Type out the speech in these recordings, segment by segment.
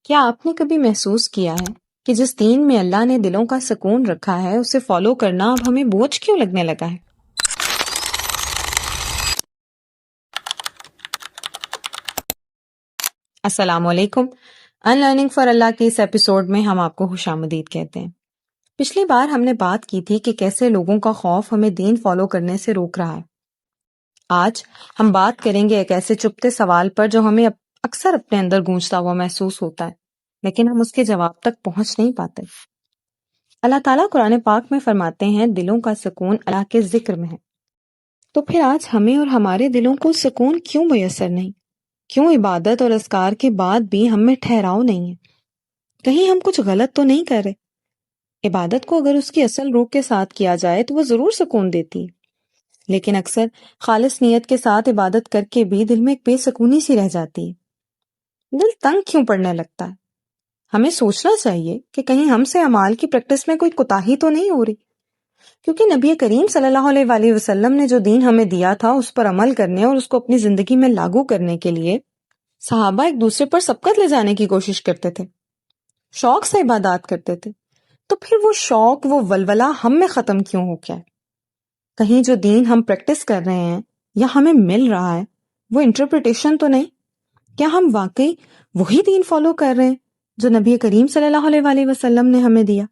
کیا آپ نے کبھی محسوس کیا ہے کہ جس دین میں اللہ نے دلوں کا سکون رکھا ہے اسے فالو کرنا اب ہمیں بوجھ کیوں لگنے لگا ہے؟ السلام علیکم۔ ان لرننگ فار اللہ کے اس ایپیسوڈ میں ہم آپ کو خوش آمدید کہتے ہیں۔ پچھلی بار ہم نے بات کی تھی کہ کیسے لوگوں کا خوف ہمیں دین فالو کرنے سے روک رہا ہے۔ آج ہم بات کریں گے ایک ایسے چپتے سوال پر جو ہمیں اکثر اپنے اندر گونجتا ہوا محسوس ہوتا ہے، لیکن ہم اس کے جواب تک پہنچ نہیں پاتے۔ اللہ تعالیٰ قرآن پاک میں فرماتے ہیں دلوں کا سکون اللہ کے ذکر میں ہے۔ تو پھر آج ہمیں اور ہمارے دلوں کو سکون کیوں میسر نہیں؟ کیوں عبادت اور اذکار کے بعد بھی ہم میں ٹھہراؤ نہیں ہے؟ کہیں ہم کچھ غلط تو نہیں کر رہے؟ عبادت کو اگر اس کی اصل روح کے ساتھ کیا جائے تو وہ ضرور سکون دیتی ہے، لیکن اکثر خالص نیت کے ساتھ عبادت کر کے بھی دل میں ایک بے سکونی سی رہ جاتی ہے۔ دل تنگ کیوں پڑنے لگتا ہے؟ ہمیں سوچنا چاہیے کہ کہیں ہم سے اعمال کی پریکٹس میں کوئی کوتاہی تو نہیں ہو رہی، کیونکہ نبی کریم صلی اللہ علیہ وآلہ وسلم نے جو دین ہمیں دیا تھا اس پر عمل کرنے اور اس کو اپنی زندگی میں لاگو کرنے کے لیے صحابہ ایک دوسرے پر سبقت لے جانے کی کوشش کرتے تھے، شوق سے عبادات کرتے تھے۔ تو پھر وہ شوق، وہ ولولہ ہم میں ختم کیوں ہو گیا ہے؟ کہیں جو دین ہم پریکٹس کر رہے ہیں یا ہمیں مل رہا ہے وہ انٹرپریٹیشن تو نہیں؟ کیا ہم واقعی وہی دین فالو کر رہے ہیں جو نبی کریم صلی اللہ علیہ وآلہ وسلم نے ہمیں دیا؟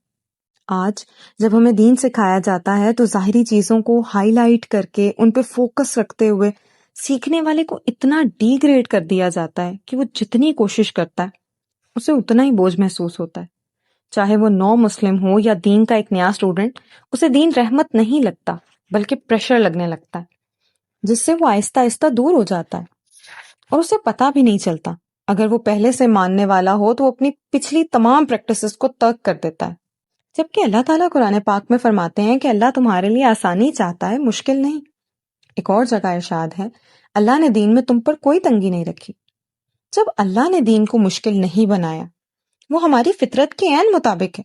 آج جب ہمیں دین سکھایا جاتا ہے تو ظاہری چیزوں کو ہائی لائٹ کر کے ان پہ فوکس رکھتے ہوئے سیکھنے والے کو اتنا ڈی گریڈ کر دیا جاتا ہے کہ وہ جتنی کوشش کرتا ہے اسے اتنا ہی بوجھ محسوس ہوتا ہے۔ چاہے وہ نو مسلم ہو یا دین کا ایک نیا اسٹوڈنٹ، اسے دین رحمت نہیں لگتا بلکہ پریشر لگنے لگتا ہے، جس سے وہ آہستہ آہستہ دور ہو جاتا ہے اور اسے پتہ بھی نہیں چلتا۔ اگر وہ پہلے سے ماننے والا ہو تو وہ اپنی پچھلی تمام پریکٹسز کو ترک کر دیتا ہے، جبکہ اللہ تعالیٰ قرآن پاک میں فرماتے ہیں کہ اللہ تمہارے لیے آسانی چاہتا ہے، مشکل نہیں۔ ایک اور جگہ ارشاد ہے اللہ نے دین میں تم پر کوئی تنگی نہیں رکھی۔ جب اللہ نے دین کو مشکل نہیں بنایا، وہ ہماری فطرت کے عین مطابق ہے۔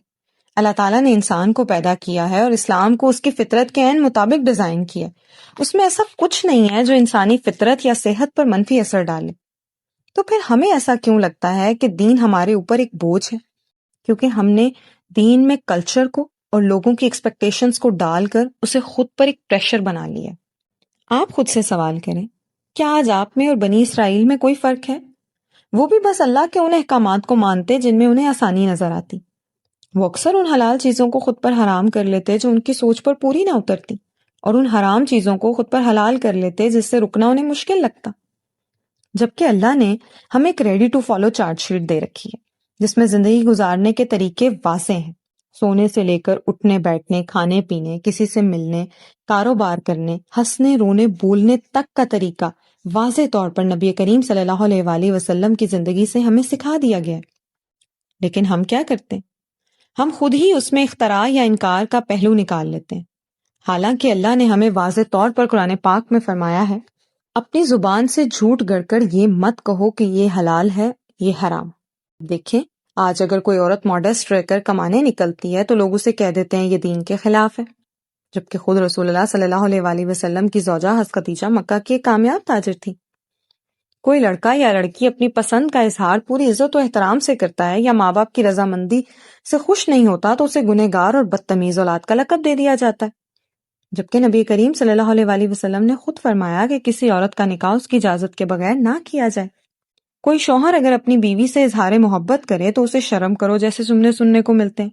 اللہ تعالیٰ نے انسان کو پیدا کیا ہے اور اسلام کو اس کی فطرت کے عین مطابق ڈیزائن کیا ہے۔ اس میں ایسا کچھ نہیں ہے جو انسانی فطرت یا صحت پر منفی اثر ڈالے۔ تو پھر ہمیں ایسا کیوں لگتا ہے کہ دین ہمارے اوپر ایک بوجھ ہے؟ کیونکہ ہم نے دین میں کلچر کو اور لوگوں کی ایکسپیکٹیشنز کو ڈال کر اسے خود پر ایک پریشر بنا لیا۔ آپ خود سے سوال کریں، کیا آج آپ میں اور بنی اسرائیل میں کوئی فرق ہے؟ وہ بھی بس اللہ کے ان احکامات کو مانتے جن میں انہیں آسانی نظر آتی۔ وہ اکثر ان حلال چیزوں کو خود پر حرام کر لیتے جو ان کی سوچ پر پوری نہ اترتی، اور ان حرام چیزوں کو خود پر حلال کر لیتے جس سے رکنا انہیں مشکل لگتا۔ جبکہ اللہ نے ہمیں ایک ready to follow chart sheet دے رکھی ہے جس میں زندگی گزارنے کے طریقے واضح ہیں، سونے سے لے کر اٹھنے بیٹھنے، کھانے پینے، کسی سے ملنے، کاروبار کرنے، ہنسنے رونے بولنے تک کا طریقہ واضح طور پر نبی کریم صلی اللہ علیہ وآلہ وسلم کی زندگی سے ہمیں سکھا دیا گیا ہے۔ لیکن ہم کیا کرتے ہیں؟ ہم خود ہی اس میں اختراع یا انکار کا پہلو نکال لیتے ہیں، حالانکہ اللہ نے ہمیں واضح طور پر قرآن پاک میں فرمایا ہے اپنی زبان سے جھوٹ گڑھ کر یہ مت کہو کہ یہ حلال ہے، یہ حرام۔ دیکھیں، آج اگر کوئی عورت ماڈسٹ رہ کر کمانے نکلتی ہے تو لوگ اسے کہہ دیتے ہیں یہ دین کے خلاف ہے، جبکہ خود رسول اللہ صلی اللہ علیہ وآلہ وسلم کی زوجہ حضرت خدیجہ مکہ کی ایک کامیاب تاجر تھی۔ کوئی لڑکا یا لڑکی اپنی پسند کا اظہار پوری عزت و احترام سے کرتا ہے یا ماں باپ کی رضامندی سے خوش نہیں ہوتا تو اسے گنہگار اور بدتمیز اولاد کا لقب دے دیا جاتا ہے، جبکہ نبی کریم صلی اللہ علیہ وآلہ وسلم نے خود فرمایا کہ کسی عورت کا نکاح اس کی اجازت کے بغیر نہ کیا جائے۔ کوئی شوہر اگر اپنی بیوی سے اظہار محبت کرے تو اسے شرم کرو جیسے سننے کو ملتے ہیں،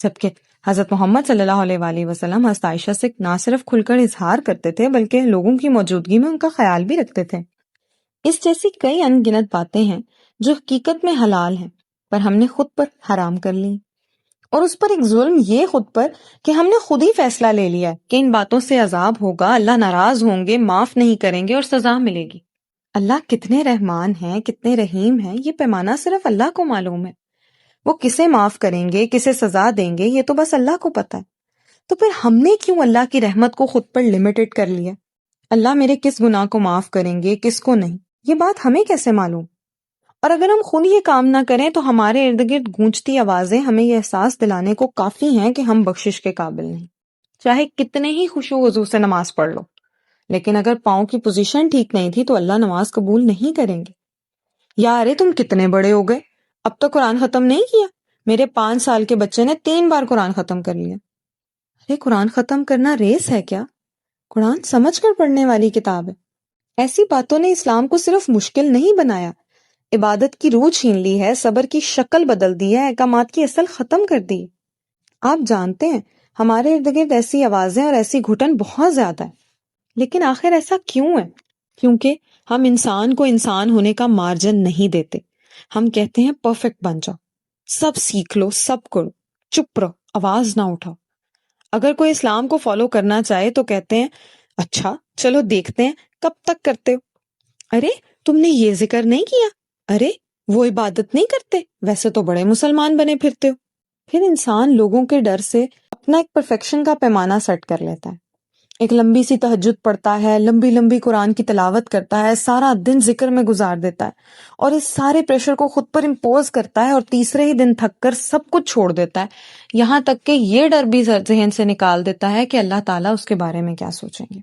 جبکہ حضرت محمد صلی اللہ علیہ وآلہ وسلم حضرت عائشہ سے نہ صرف کھل کر اظہار کرتے تھے بلکہ لوگوں کی موجودگی میں ان کا خیال بھی رکھتے تھے۔ اس جیسی کئی ان گنت باتیں ہیں جو حقیقت میں حلال ہیں پر ہم نے خود پر حرام کر لی، اور اس پر ایک ظلم یہ خود پر کہ ہم نے خود ہی فیصلہ لے لیا ہے کہ ان باتوں سے عذاب ہوگا، اللہ ناراض ہوں گے، معاف نہیں کریں گے اور سزا ملے گی۔ اللہ کتنے رحمان ہیں، کتنے رحیم ہیں، یہ پیمانہ صرف اللہ کو معلوم ہے۔ وہ کسے معاف کریں گے، کسے سزا دیں گے، یہ تو بس اللہ کو پتہ ہے۔ تو پھر ہم نے کیوں اللہ کی رحمت کو خود پر لمیٹڈ کر لیا؟ اللہ میرے کس گناہ کو معاف کریں گے، کس کو نہیں، یہ بات ہمیں کیسے معلوم؟ اور اگر ہم خود یہ کام نہ کریں تو ہمارے ارد گرد گونجتی آوازیں ہمیں یہ احساس دلانے کو کافی ہیں کہ ہم بخشش کے قابل نہیں، چاہے کتنے ہی خشوع و وضو سے نماز پڑھ لو، لیکن اگر پاؤں کی پوزیشن ٹھیک نہیں تھی تو اللہ نماز قبول نہیں کریں گے۔ یا ارے تم کتنے بڑے ہو گئے، اب تو قرآن ختم نہیں کیا، میرے 5 سال کے بچے نے 3 بار قرآن ختم کر لیا۔ ارے قرآن ختم کرنا ریس ہے کیا؟ قرآن سمجھ کر پڑھنے والی کتاب ہے۔ ایسی باتوں نے اسلام کو صرف مشکل نہیں بنایا، عبادت کی روح چھین لی ہے، صبر کی شکل بدل دی ہے، احکامات کی اصل ختم کر دی۔ آپ جانتے ہیں ہمارے ارد گرد ایسی آوازیں اور ایسی گھٹن بہت زیادہ ہے، لیکن آخر ایسا کیوں ہے؟ کیونکہ ہم انسان کو انسان ہونے کا مارجن نہیں دیتے۔ ہم کہتے ہیں پرفیکٹ بن جاؤ، سب سیکھ لو، سب کرو، چپ رہو، آواز نہ اٹھاؤ۔ اگر کوئی اسلام کو فالو کرنا چاہے تو کہتے ہیں اچھا چلو دیکھتے ہیں کب تک کرتے ہو۔ ارے تم نے یہ ذکر نہیں کیا، ارے وہ عبادت نہیں کرتے، ویسے تو بڑے مسلمان بنے پھرتے ہو۔ پھر انسان لوگوں کے ڈر سے اپنا ایک پرفیکشن کا پیمانہ سیٹ کر لیتا ہے، ایک لمبی سی تہجد پڑھتا ہے، لمبی لمبی قرآن کی تلاوت کرتا ہے، سارا دن ذکر میں گزار دیتا ہے اور اس سارے پریشر کو خود پر امپوز کرتا ہے اور تیسرے ہی دن تھک کر سب کچھ چھوڑ دیتا ہے، یہاں تک کہ یہ ڈر بھی ذہن سے نکال دیتا ہے کہ اللہ تعالیٰ اس کے بارے میں کیا سوچیں گے۔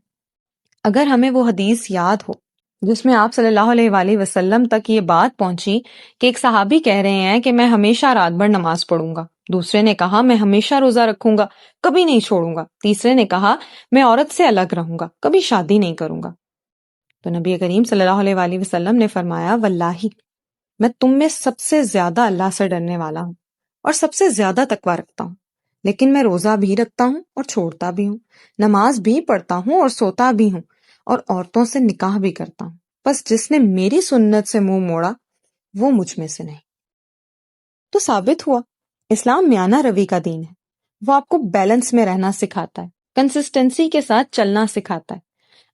اگر ہمیں وہ حدیث یاد ہو جس میں آپ صلی اللہ علیہ وآلہ وسلم تک یہ بات پہنچی کہ ایک صحابی کہہ رہے ہیں کہ میں ہمیشہ رات بھر نماز پڑھوں گا، دوسرے نے کہا میں ہمیشہ روزہ رکھوں گا، کبھی نہیں چھوڑوں گا، تیسرے نے کہا میں عورت سے الگ رہوں گا، کبھی شادی نہیں کروں گا، تو نبی کریم صلی اللہ علیہ وآلہ وسلم نے فرمایا واللہ میں تم میں سب سے زیادہ اللہ سے ڈرنے والا ہوں اور سب سے زیادہ تقویٰ رکھتا ہوں، لیکن میں روزہ بھی رکھتا ہوں اور چھوڑتا بھی ہوں، نماز بھی پڑھتا ہوں اور سوتا بھی ہوں، اور عورتوں سے نکاح بھی کرتا ہوں، بس جس نے میری سنت سے منہ موڑا وہ مجھ میں سے نہیں۔ تو ثابت ہوا اسلام میانہ روی کا دین ہے، وہ آپ کو بیلنس میں رہنا سکھاتا ہے، کنسسٹنسی کے ساتھ چلنا سکھاتا ہے۔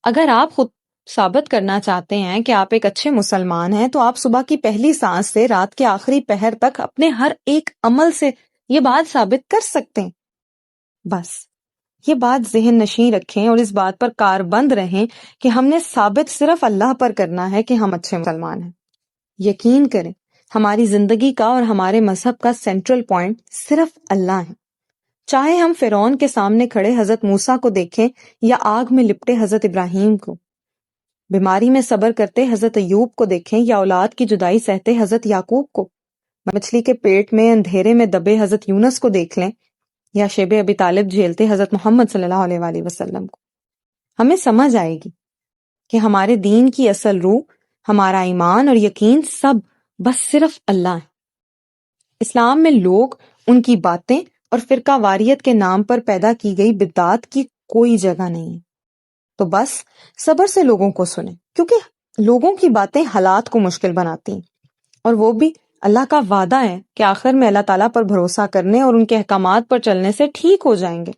اگر آپ خود ثابت کرنا چاہتے ہیں کہ آپ ایک اچھے مسلمان ہیں تو آپ صبح کی پہلی سانس سے رات کے آخری پہر تک اپنے ہر ایک عمل سے یہ بات ثابت کر سکتے ہیں۔ بس یہ بات ذہن نشین رکھیں اور اس بات پر کاربند رہیں کہ ہم نے ثابت صرف اللہ پر کرنا ہے کہ ہم اچھے مسلمان ہیں۔ یقین کریں ہماری زندگی کا اور ہمارے مذہب کا سینٹرل پوائنٹ صرف اللہ ہے۔ چاہے ہم فرعون کے سامنے کھڑے حضرت موسیٰ کو دیکھیں یا آگ میں لپٹے حضرت ابراہیم کو، بیماری میں صبر کرتے حضرت ایوب کو دیکھیں یا اولاد کی جدائی سہتے حضرت یعقوب کو، مچھلی کے پیٹ میں اندھیرے میں دبے حضرت یونس کو دیکھ لیں یا شیب ابی طالب جھیلتے حضرت محمد صلی اللہ علیہ وآلہ وسلم کو، ہمیں سمجھ آئے گی کہ ہمارے دین کی اصل روح، ہمارا ایمان اور یقین سب بس صرف اللہ ہے۔ اسلام میں لوگ، ان کی باتیں اور فرقہ واریت کے نام پر پیدا کی گئی بدعات کی کوئی جگہ نہیں ہے۔ تو بس صبر سے لوگوں کو سنیں، کیونکہ لوگوں کی باتیں حالات کو مشکل بناتی ہیں، اور وہ بھی اللہ کا وعدہ ہے کہ آخر میں اللہ تعالیٰ پر بھروسہ کرنے اور ان کے احکامات پر چلنے سے ٹھیک ہو جائیں گے۔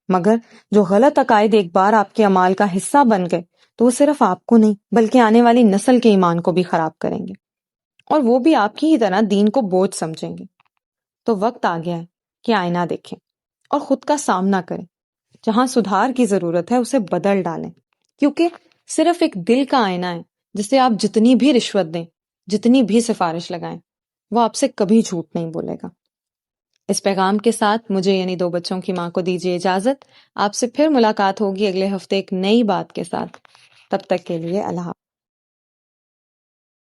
مگر جو غلط عقائد ایک بار آپ کے اعمال کا حصہ بن گئے تو وہ صرف آپ کو نہیں بلکہ آنے والی نسل کے ایمان کو بھی خراب کریں گے، اور وہ بھی آپ کی ہی طرح دین کو بوجھ سمجھیں گے۔ تو وقت آ گیا ہے کہ آئینہ دیکھیں اور خود کا سامنا کریں، جہاں سدھار کی ضرورت ہے اسے بدل ڈالیں، کیونکہ صرف ایک دل کا آئینہ ہے جسے آپ جتنی بھی رشوت دیں، جتنی بھی سفارش لگائیں، وہ آپ سے کبھی جھوٹ نہیں بولے گا۔ اس پیغام کے ساتھ مجھے یعنی 2 بچوں کی ماں کو دیجیے اجازت۔ آپ سے پھر ملاقات ہوگی اگلے ہفتے ایک نئی بات کے ساتھ۔ تب تک کے لیے اللہ حافظ۔